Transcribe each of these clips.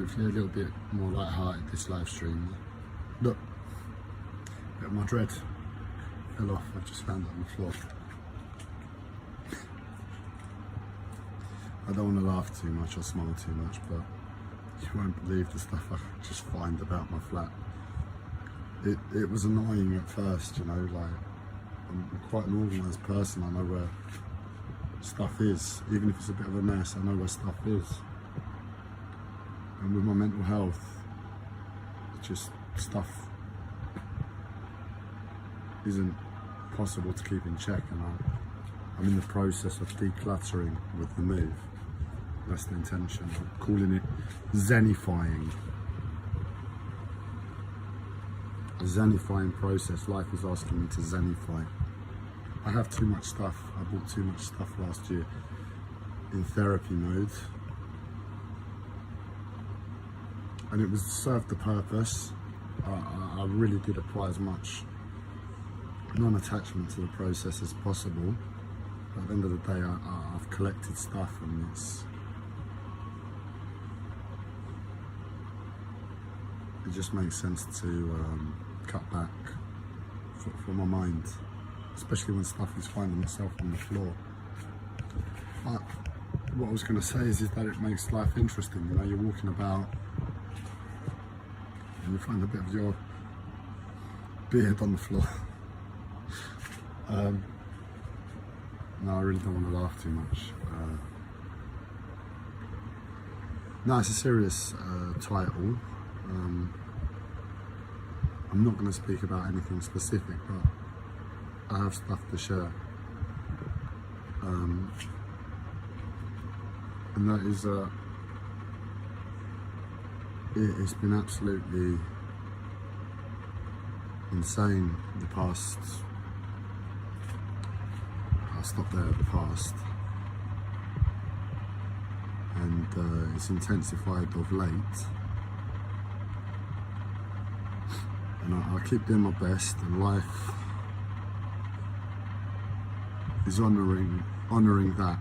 hopefully a little bit more light-hearted this live stream. Look, bit of my dread fell off. I just found it on the floor. I don't want to laugh too much or smile too much, but you won't believe the stuff I just find about my flat. It was annoying at first, you know, like I'm quite an organised person. I know where stuff is, even if it's a bit of a mess, I know where stuff is. And with my mental health, it's just stuff isn't possible to keep in check, and I'm in the process of decluttering with the move. That's the intention. I'm calling it zenifying. A zenifying process. Life is asking me to zenify. I have too much stuff. I bought too much stuff last year in therapy mode, and it was served the purpose. I really did apply as much non-attachment to the process as possible. But at the end of the day, I've collected stuff, and it just makes sense to cut back for my mind, especially when stuff is finding itself on the floor. But what I was going to say is that it makes life interesting. You know, you're walking about and you find a bit of your beard on the floor. No, I really don't want to laugh too much. No, it's a serious title. I'm not going to speak about anything specific, but I have stuff to share. And that is, it's been absolutely insane the past, I'll stop there, the past. And it's intensified of late. And I keep doing my best, and life is honouring that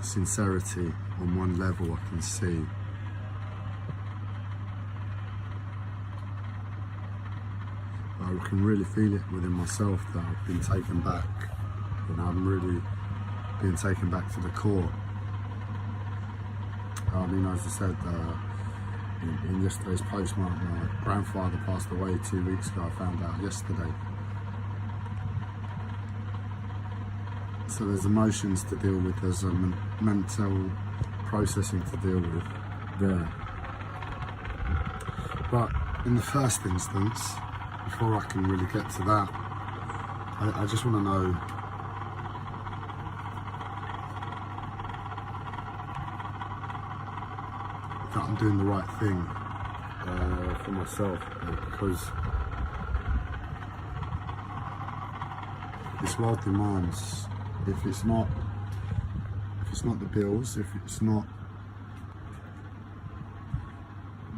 sincerity on one level. I can see. I can really feel it within myself that I've been taken back. You know, I'm really being taken back to the core. I mean, as I said, in yesterday's post, my grandfather passed away 2 weeks ago. I found out yesterday. So there's emotions to deal with, there's a mental processing to deal with there. But in the first instance, before I can really get to that, I just want to know that I'm doing the right thing for myself, because this world demands, if it's not the bills, if it's not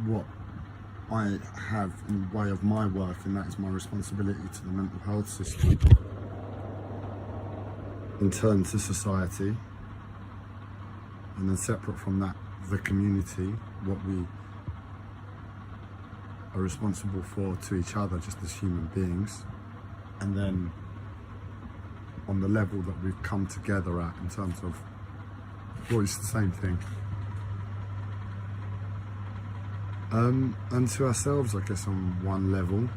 what I have in the way of my work, and that is my responsibility to the mental health system, in turn to society, and then separate from that, the community, what we are responsible for to each other just as human beings, and then on the level that we've come together at in terms of, well, it's the same thing. And to ourselves, I guess, on one level.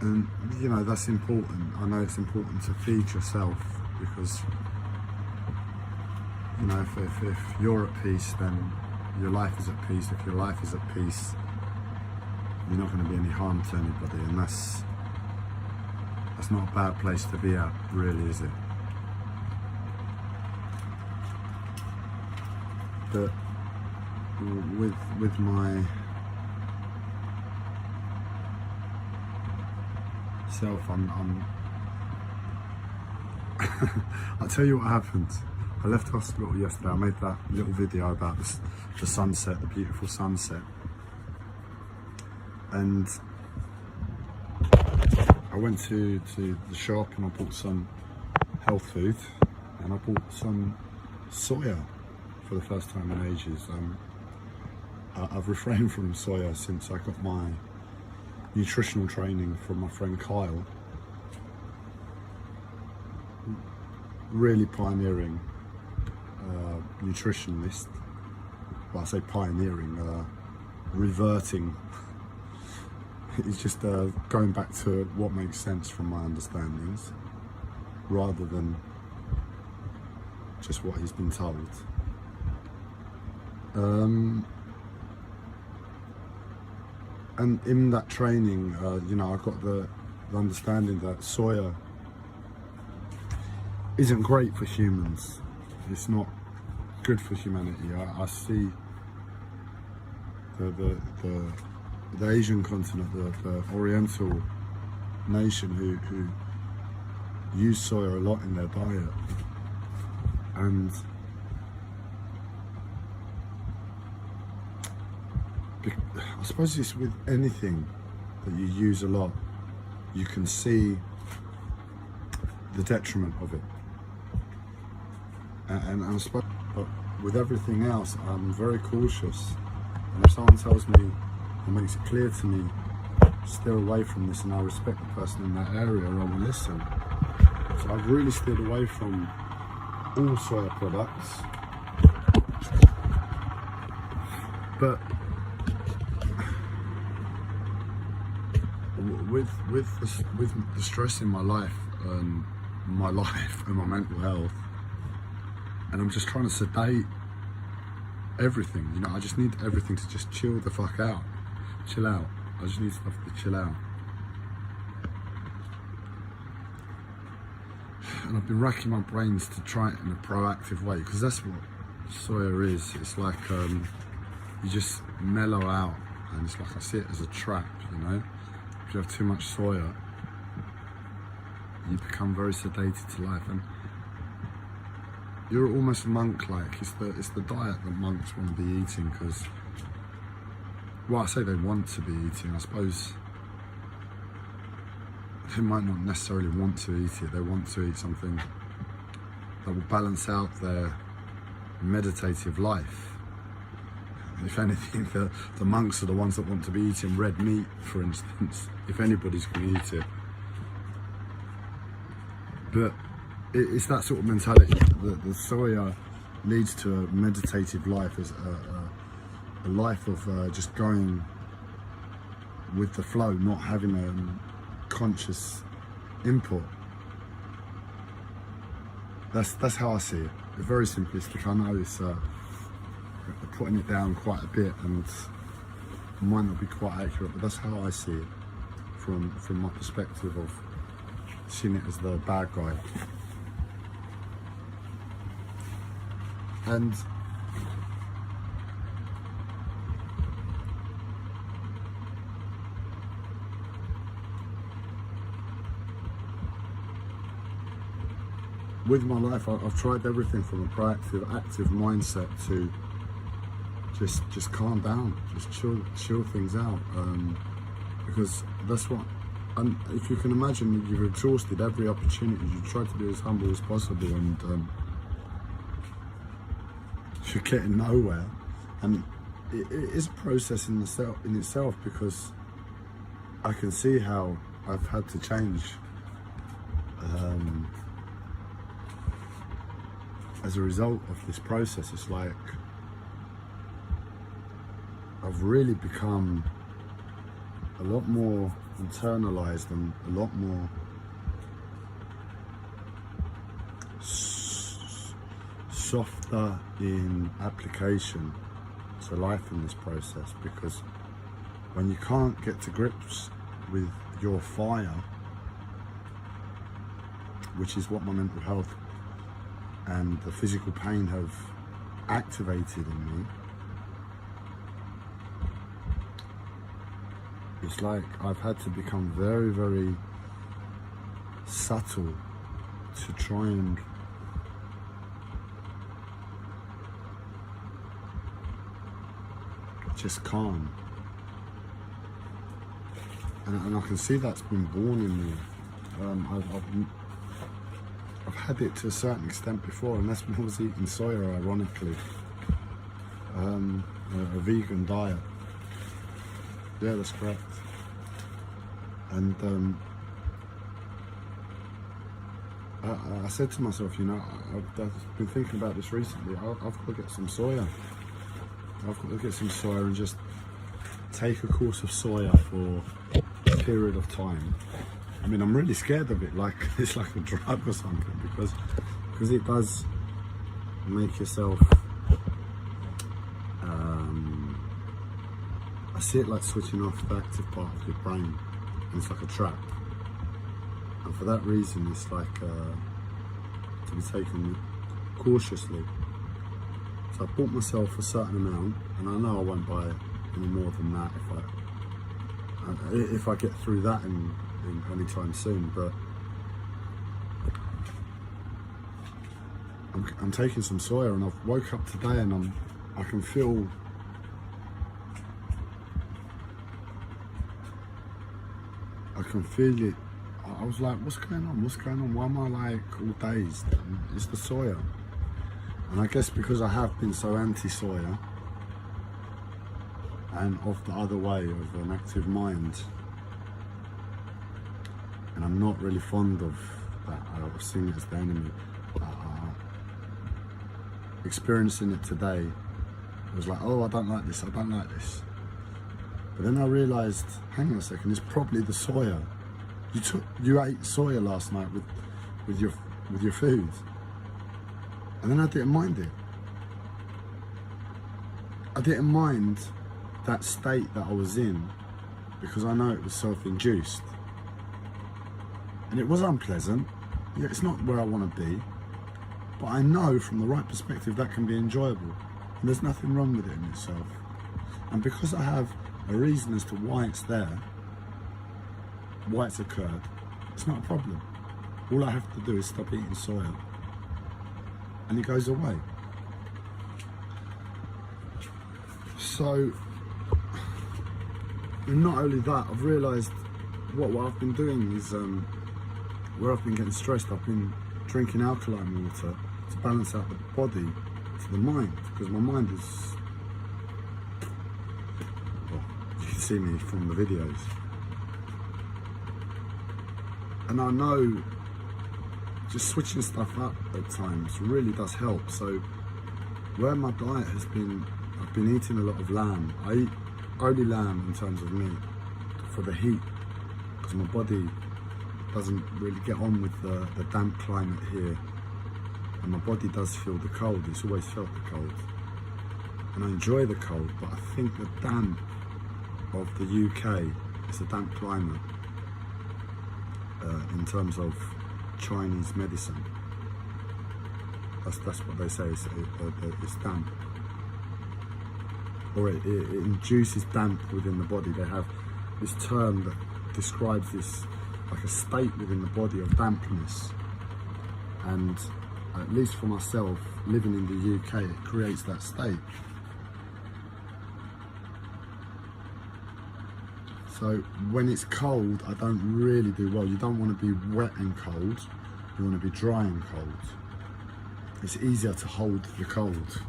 And, you know, that's important. I know it's important to feed yourself, because, you know, if you're at peace, then your life is at peace. If your life is at peace, you're not going to be any harm to anybody, and that's not a bad place to be at, really, is it? But with my self, I'm I'll tell you what happened. I left hospital yesterday. I made that little video about the sunset, the beautiful sunset, and I went to the shop and I bought some health food, and I bought some soya for the first time in ages. I've refrained from soya since I got my nutritional training from my friend Kyle. Really pioneering nutritionist. Well, I say pioneering, reverting. It's just going back to what makes sense from my understandings, rather than just what he's been told. And in that training, you know, I got the understanding that soya isn't great for humans. It's not good for humanity. I see the Asian continent, the Oriental nation who use soya a lot in their diet, and I suppose it's with anything that you use a lot, you can see the detriment of it. And I suppose, but with everything else, I'm very cautious. And if someone tells me and makes it clear to me, steer away from this, and I respect the person in that area, I will listen. So I've really steered away from all soya products. But with the stress in my life and my mental health, and I'm just trying to sedate everything, you know, I just need everything to just chill the fuck out, chill out. I just need stuff to chill out. And I've been racking my brains to try it in a proactive way, because that's what soya is. It's like you just mellow out, and it's like I see it as a trap, you know. If you have too much soya, you become very sedated to life, and you're almost monk-like. It's the diet that monks want to be eating, because, well, I say they want to be eating, I suppose they might not necessarily want to eat it. They want to eat something that will balance out their meditative life. If anything, the monks are the ones that want to be eating red meat, for instance, if anybody's going to eat it. But it's that sort of mentality. The soya leads to a meditative life, as a life of just going with the flow, not having a conscious input. That's how I see it. It's very simplistic. I know it's putting it down quite a bit, and might not be quite accurate, but that's how I see it from my perspective of seeing it as the bad guy. And with my life, I've tried everything from a proactive, active mindset to just calm down, just chill things out, because that's what. And if you can imagine, you've exhausted every opportunity. You try to be as humble as possible, and you're getting nowhere. And it is a process in itself, because I can see how I've had to change as a result of this process. It's like I've really become a lot more internalized and a lot more softer in application to life in this process, because when you can't get to grips with your fire, which is what my mental health and the physical pain have activated in me, it's like I've had to become very, very subtle to try and just calm. And I can see that's been born in me. I've had it to a certain extent before, and that's when I was eating soya, ironically. a vegan diet. Yeah, that's correct. And I said to myself, you know, I've been thinking about this recently. I've got to get some soya. I've got to get some soya and just take a course of soya for a period of time. I mean, I'm really scared of it, like it's like a drug or something, because it does make yourself. I see it like switching off the active part of your brain, and it's like a trap. And for that reason, it's like to be taken cautiously. So I bought myself a certain amount, and I know I won't buy any more than that if I get through that in any time soon. But I'm taking some soya, and I've woke up today, and I can feel. I can feel it. I was like, what's going on? What's going on? Why am I like all dazed? And it's the soya. And I guess because I have been so anti-soya and of the other way of an active mind, and I'm not really fond of that. I was seeing it as the enemy. Experiencing it today, I was like, oh, I don't like this, I don't like this. But then I realised, hang on a second, it's probably the soya. You ate soya last night with your food, and then I didn't mind it. I didn't mind that state that I was in because I know it was self-induced, and it was unpleasant. Yeah, it's not where I want to be, but I know from the right perspective that can be enjoyable, and there's nothing wrong with it in itself. And because I have a reason as to why it's there, why it's occurred, it's not a problem. All I have to do is stop eating soya and it goes away. So, and not only that, I've realised what I've been doing is where I've been getting stressed, I've been drinking alkaline water to balance out the body to the mind, because my mind is, well, you can see me from the videos. And I know just switching stuff up at times really does help. So where my diet has been, I've been eating a lot of lamb. I eat only lamb in terms of meat for the heat, because my body doesn't really get on with the damp climate here. And my body does feel the cold, it's always felt the cold. And I enjoy the cold, but I think the damp of the UK is a damp climate. In terms of Chinese medicine, that's what they say. It's damp, or it induces damp within the body. They have this term that describes this like a state within the body of dampness, and at least for myself, living in the UK, it creates that state. So when it's cold, I don't really do well. You don't want to be wet and cold. You want to be dry and cold. It's easier to hold the cold.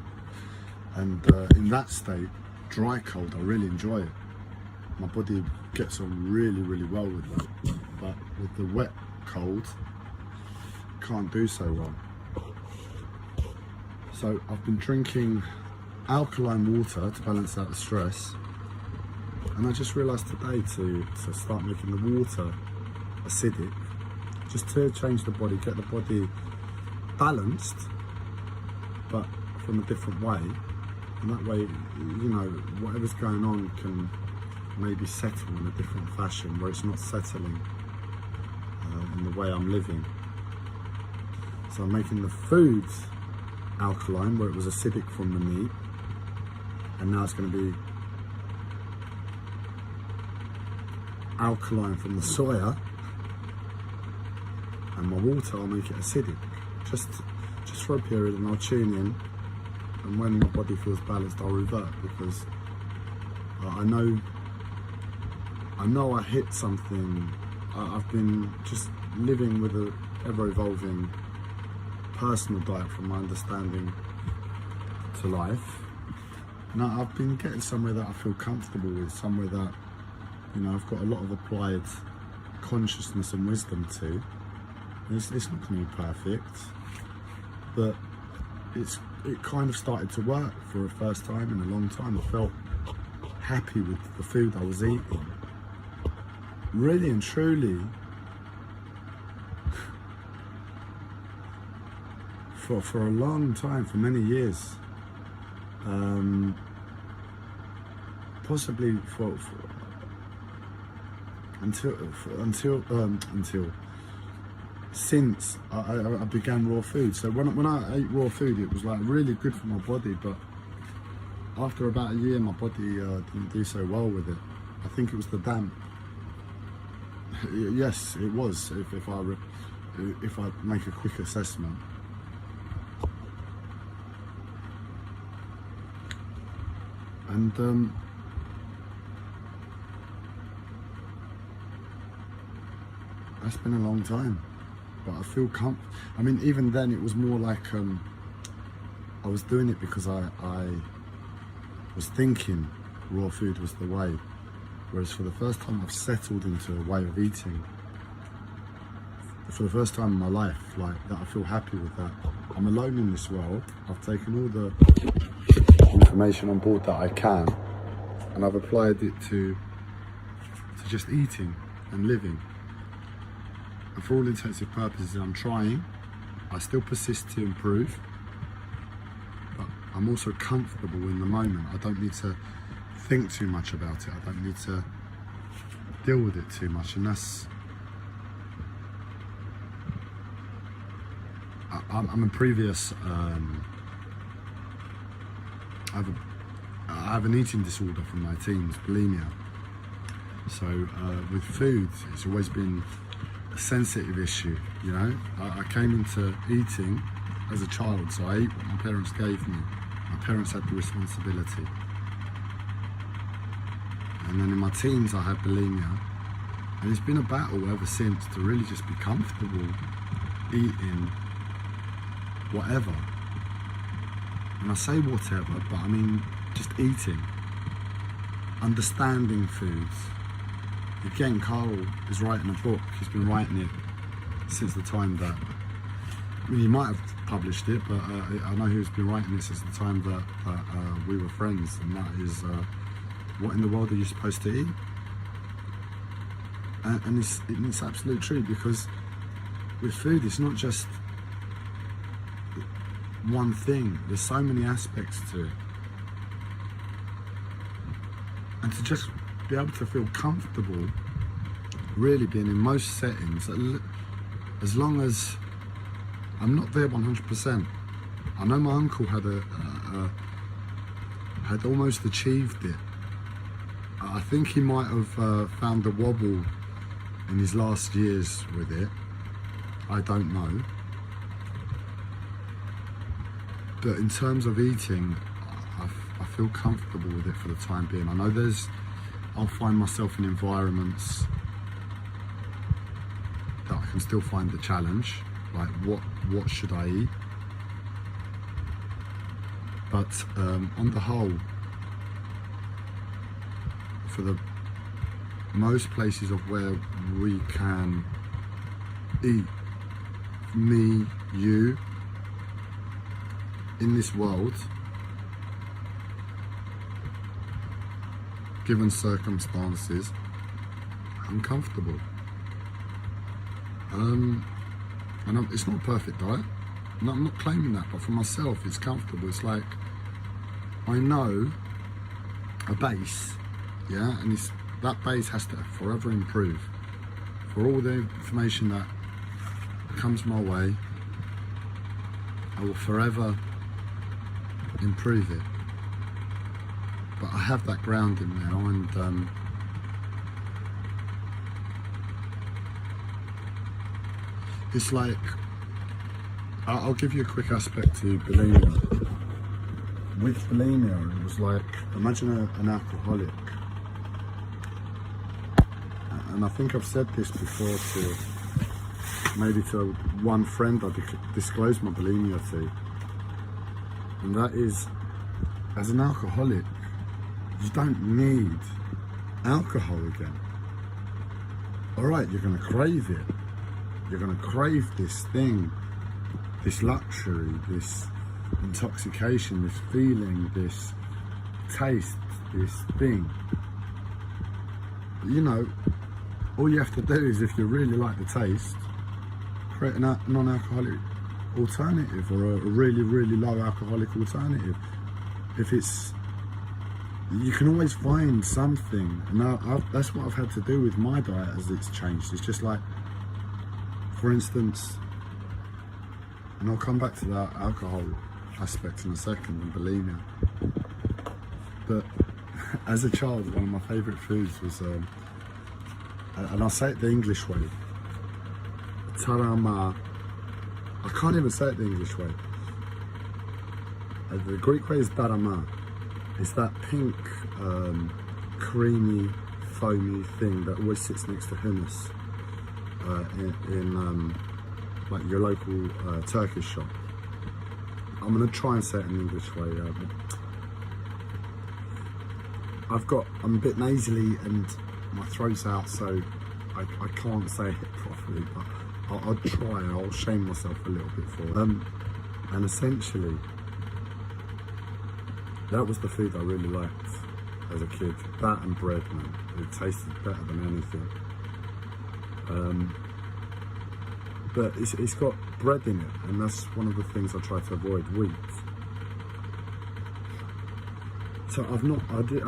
And in that state, dry cold, I really enjoy it. My body gets on really, really well with that. But with the wet cold, can't do so well. So I've been drinking alkaline water to balance out the stress. And I just realised today to start making the water acidic, just to change the body, get the body balanced, but from a different way. And that way, you know, whatever's going on can maybe settle in a different fashion, where it's not settling in the way I'm living. So I'm making the food alkaline, where it was acidic from the meat, and now it's going to be alkaline from the soya, and my water I'll make it acidic, just for a period, and I'll tune in, and when my body feels balanced I'll revert, because I know I hit something. I've been just living with a ever-evolving personal diet from my understanding to life, And I've been getting somewhere that I feel comfortable with, somewhere that, you know, I've got a lot of applied consciousness and wisdom to. And it's not going to be perfect, but it kind of started to work for the first time in a long time. I felt happy with the food I was eating. Really and truly, for a long time, for many years, possibly until since I began raw food. So when I ate raw food, it was like really good for my body, but after about a year my body didn't do so well with it. I think it was the damp. Yes, it was, if I make a quick assessment. And that's been a long time, but I feel I mean, even then it was more like I was doing it because I was thinking raw food was the way, whereas for the first time I've settled into a way of eating. For the first time in my life, like that, I feel happy with that. I'm alone in this world. I've taken all the information on board that I can, and I've applied it to just eating and living. And for all intents and purposes, I'm trying. I still persist to improve, but I'm also comfortable in the moment. I don't need to think too much about it. I don't need to deal with it too much, and that's. I'm a previous. I have an eating disorder from my teens, bulimia. So with food, it's always been a sensitive issue. You know, I came into eating as a child, so I ate what my parents gave me. My parents had the responsibility. And then in my teens, I had bulimia, and it's been a battle ever since to really just be comfortable eating whatever. And I say whatever, but I mean just eating, understanding foods. Again, Carl is writing a book. He's been writing it since the time that, I mean, he might have published it, but I know he's been writing it since the time that we were friends, and that is what in the world are you supposed to eat? And it's absolute true, because with food, it's not just one thing. There's so many aspects to it, and to just be able to feel comfortable really being in most settings, as long as I'm not there 100%. I know my uncle had had almost achieved it. I think he might have found a wobble in his last years with it. I don't know. But in terms of eating, I feel comfortable with it for the time being. I know I'll find myself in environments that I can still find the challenge, like what should I eat? But on the whole, for the most places of where we can eat, me, you, in this world, given circumstances, I'm comfortable. And it's not a perfect diet. No, I'm not claiming that, but for myself, it's comfortable. It's like, I know a base, yeah, and that base has to forever improve. For all the information that comes my way, I will forever improve it. But I have that grounding now, and it's like, I'll give you a quick aspect to bulimia. With bulimia, it was like, imagine an alcoholic, and I think I've said this before to one friend I disclosed my bulimia to, and that is, as an alcoholic, you don't need alcohol again. All right, you're going to crave it. You're going to crave this thing, this luxury, this intoxication, this feeling, this taste, this thing. But you know, all you have to do is, if you really like the taste, create a non-alcoholic alternative, or a really, really low alcoholic alternative. If it's, you can always find something. Now, that's what I've had to do with my diet as it's changed. It's just like, for instance, and I'll come back to that alcohol aspect in a second, and bulimia. But as a child, one of my favourite foods was, and I'll say it the English way, tarama. I can't even say it the English way. The Greek way is tarama. It's that pink, creamy, foamy thing that always sits next to hummus in like your local Turkish shop. I'm gonna try and say it in the English way. I'm a bit nasally and my throat's out, so I can't say it properly, but I'll try. I'll shame myself a little bit for it. And essentially, that was the food I really liked as a kid. That and bread, man. It tasted better than anything. But it's got bread in it, and that's one of the things I try to avoid, wheat. So I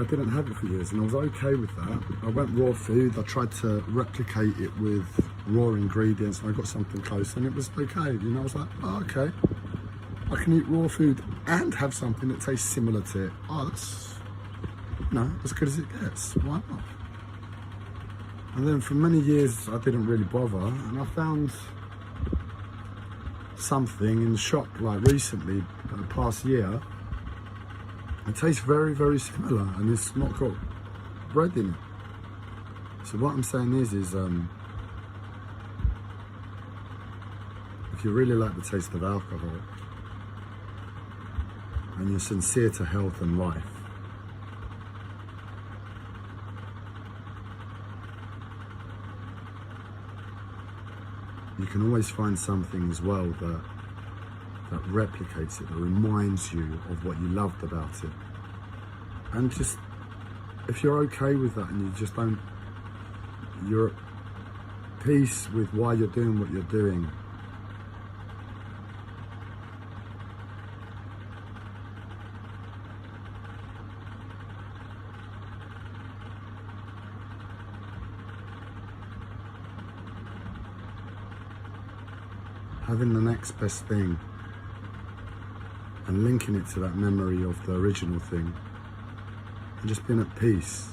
didn't have it for years, and I was okay with that. I went raw food. I tried to replicate it with raw ingredients, and I got something close, and it was okay. You know, I was like, oh, okay, I can eat raw food and have something that tastes similar to it. Oh, that's, you know, as good as it gets. Why not? And then for many years, I didn't really bother, and I found something in the shop, like recently, the past year. It tastes very, very similar, and it's not got bread in it. So what I'm saying is if you really like the taste of alcohol, and you're sincere to health and life, you can always find something as well that replicates it, that reminds you of what you loved about it. And just, if you're okay with that, and you just don't, you're at peace with why you're doing what you're doing, having the next best thing and linking it to that memory of the original thing, and just being at peace,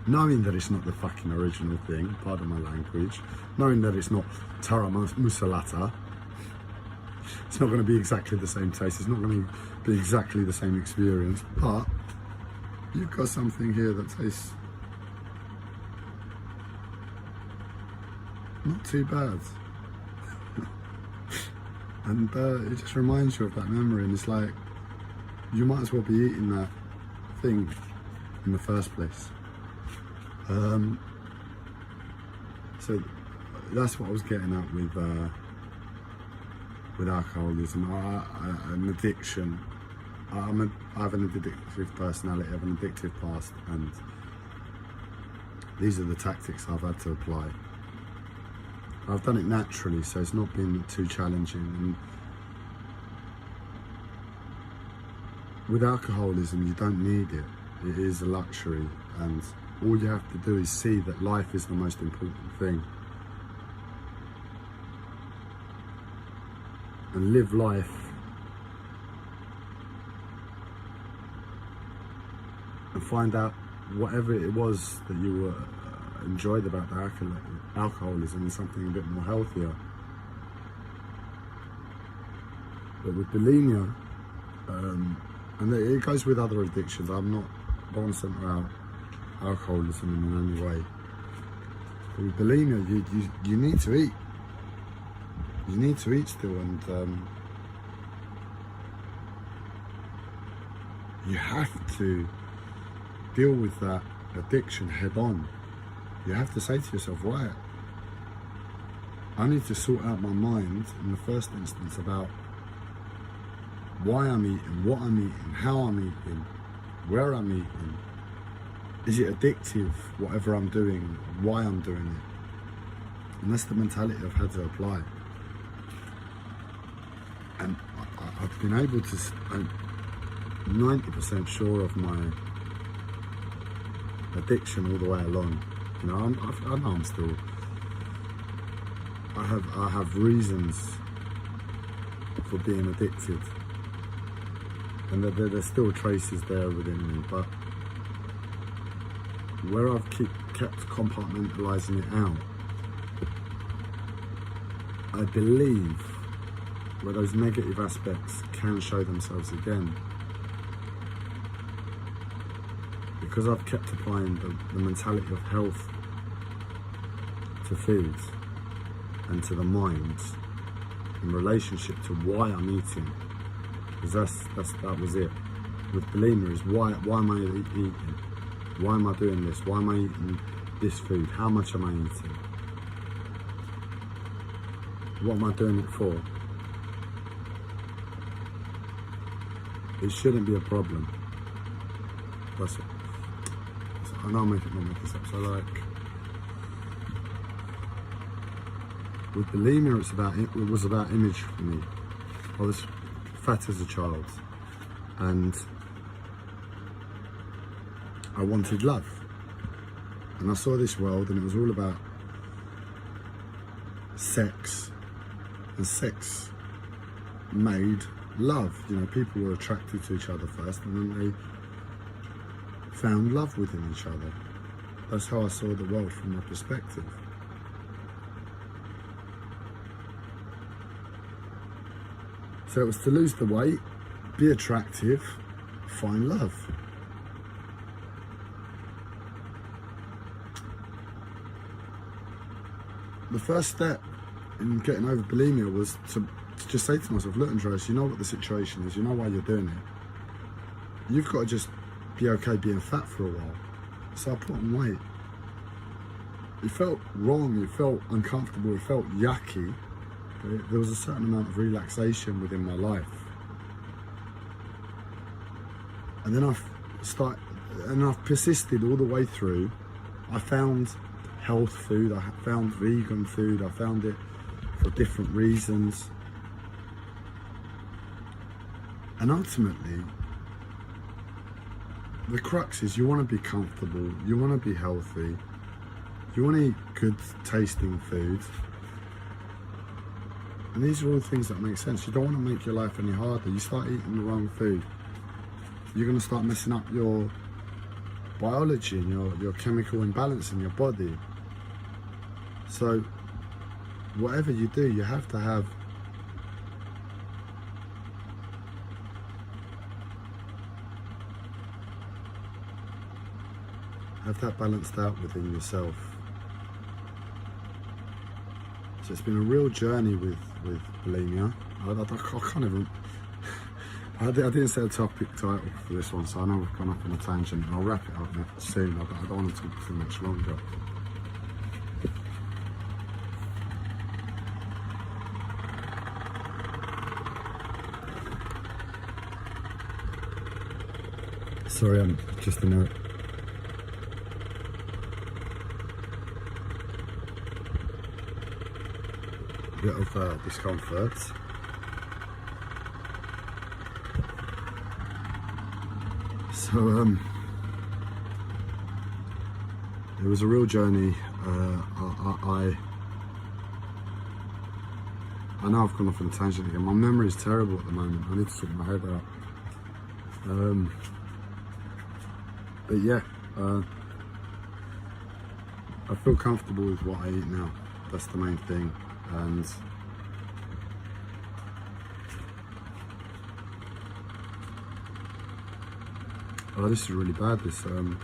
knowing that it's not the fucking original thing, pardon my language, knowing that it's not tara musalata, it's not going to be exactly the same taste, it's not going to be exactly the same experience, but you've got something here that tastes not too bad. And it just reminds you of that memory, and it's like, you might as well be eating that thing in the first place. So that's what I was getting at with alcoholism, an addiction. I have an addictive personality, I have an addictive past, and these are the tactics I've had to apply. I've done it naturally, so it's not been too challenging. And with alcoholism, you don't need it. It is a luxury, and all you have to do is see that life is the most important thing. And live life and find out whatever it was that you were enjoyed about the alcoholism and something a bit more healthier. But with bulimia, and it goes with other addictions, I'm not one cent about alcoholism in any way. But with bulimia, you need to eat. You need to eat still, and you have to deal with that addiction head on. You have to say to yourself, right, I need to sort out my mind in the first instance about why I'm eating, what I'm eating, how I'm eating, where I'm eating. Is it addictive, whatever I'm doing, why I'm doing it? And that's the mentality I've had to apply. And I've been able to, I'm 90% sure of my addiction all the way along. You know, I know I'm still, I have reasons for being addicted. And there's still traces there within me, but where I've kept compartmentalising it out, I believe where those negative aspects can show themselves again, because I've kept applying the mentality of health to food and to the mind in relationship to why I'm eating, because that was it. With bulimia is why am I eating? Why am I doing this? Why am I eating this food? How much am I eating? What am I doing it for? It shouldn't be a problem. That's it. I know I'm making this up. So like, with bulimia, it was about image for me. I was fat as a child, and I wanted love. And I saw this world, and it was all about sex, and sex made love. You know, people were attracted to each other first, and then they found love within each other. That's how I saw the world from my perspective. So it was to lose the weight, be attractive, find love. The first step in getting over bulimia was to just say to myself, look, Andreas, you know what the situation is, you know why you're doing it. You've got to just be okay being fat for a while. So I put on weight. It felt wrong, it felt uncomfortable, it felt yucky, but there was a certain amount of relaxation within my life. And then I've persisted all the way through. I found health food, I found vegan food, I found it for different reasons. And ultimately, the crux is you want to be comfortable, you want to be healthy, you want to eat good tasting food. And these are all things that make sense. You don't want to make your life any harder. You start eating the wrong food, you're going to start messing up your biology and your chemical imbalance in your body. So whatever you do, you have to have that balanced out within yourself. So it's been a real journey with bulimia. I can't even, I didn't set a topic title for this one, so I know we've gone off on a tangent, and I'll wrap it up soon. I don't want to talk too much longer. Sorry, I'm just in a bit of discomfort. So it was a real journey. I know I've gone off on a tangent again. My memory is terrible at the moment. I need to sort my head out. But yeah, I feel comfortable with what I eat now. That's the main thing. And oh, this is really bad. This my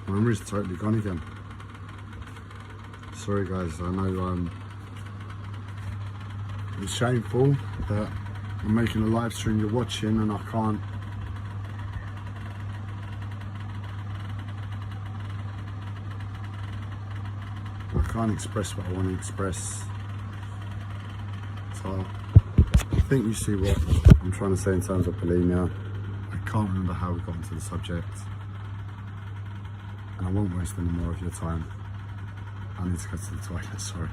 memory's totally gone again. Sorry guys, I know it's shameful that I'm making a live stream you're watching and I can't I can't express what I want to express. So I think you see what I'm trying to say in terms of bulimia. I can't remember how we got into the subject, and I won't waste any more of your time. I need to go to the toilet, sorry.